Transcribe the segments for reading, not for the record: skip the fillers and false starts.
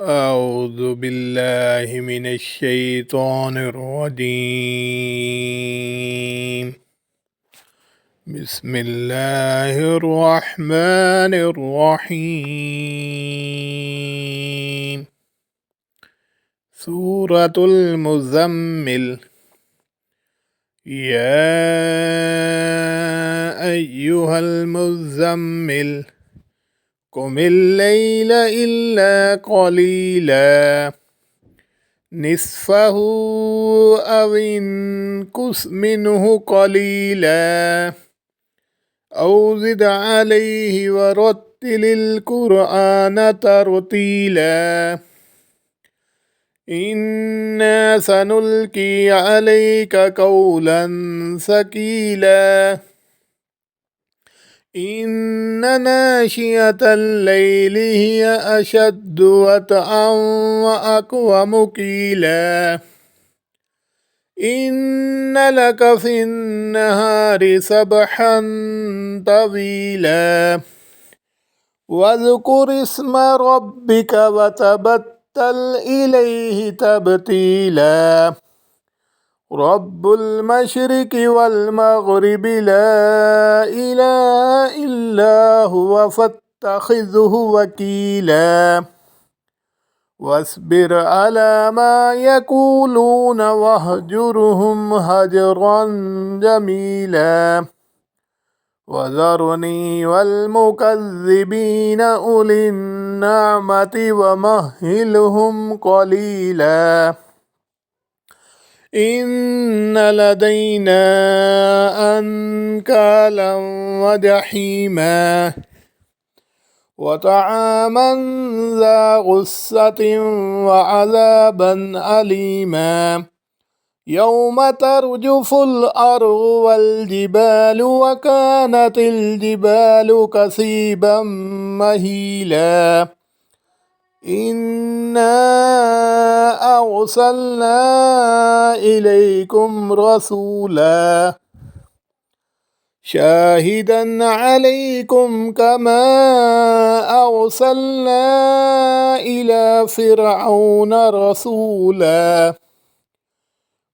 أعوذ بالله من الشيطان الرجيم. بسم الله الرحمن الرحيم. سورة المزمل. يا أيها المزمل قم الليل إلا قليلا نصفه أو انقص منه قليلا أو زد عليه ورتل القرآن ترتيلا إنا سنلقي عليك قولا ثقيلا إن ناشئة الليل هي أشد وطئا وأقوم قيلا إن لك في النهار سبحا طويلا واذكر اسم ربك وتبتل إليه تبتيلا رب المشرق والمغرب لا إله إلا هو فاتخذه وكيلا واصبر على ما يقولون واهجرهم هجرا جميلا وذرني والمكذبين أولي النعمة ومهلهم قليلا إن لدينا أنكالا وجحيما وطعاما ذا غصة وعذابا أليما يوم ترجف الأرض والجبال وكانت الجبال كثيبا مهيلا إنا أرسلنا إليكم رسولا شاهدا عليكم كما أرسلنا إلى فرعون رسولا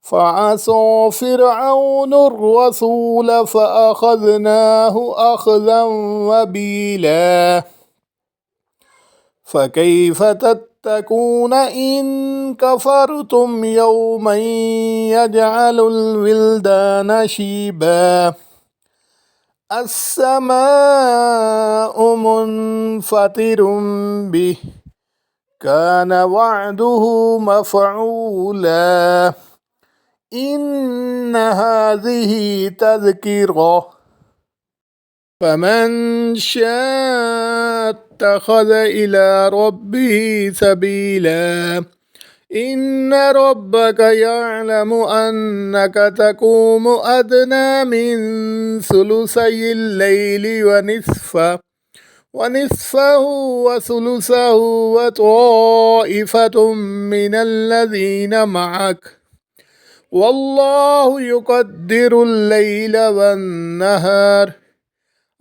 فعصى فرعون الرسول فأخذناه أخذا وبيلا فكيف تتقون إن كفرتم يوما يجعل الولدان شيبا السماء منفطر به كان وعده مفعولا إن هذه تذكرة فمن شاء اتخذ إلى ربه سبيلا إن ربك يعلم أنك تقوم أدنى من ثلثي الليل ونصفه وثلثه وطائفة من الذين معك والله يقدر الليل والنهار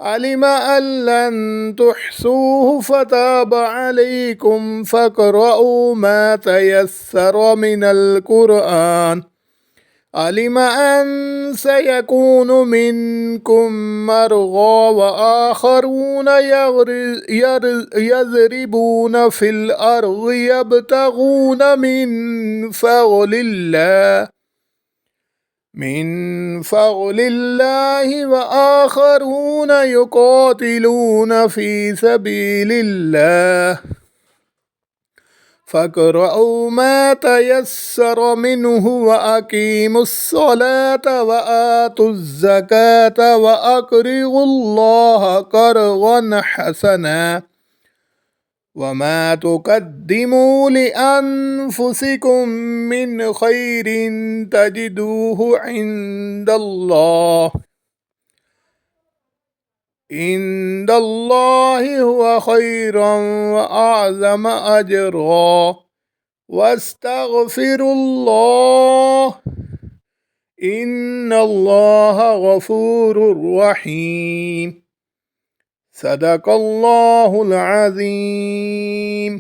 علم أن لن تحصوه فتاب عليكم فاقرؤوا ما تيسر من القرآن علم أن سيكون منكم مرضى وآخرون يضربون في الأرض يبتغون من فضل الله وآخرون يقاتلون في سبيل الله فاقرؤوا ما تيسر منه وأقيموا الصلاة وآتوا الزكاة وأقرضوا الله قرضا حسنا وما تقدموا لأنفسكم من خير تجدوه عند الله هو خيرا وأعظم أجرا واستغفروا الله إن الله غفور رحيم صدق الله العظيم.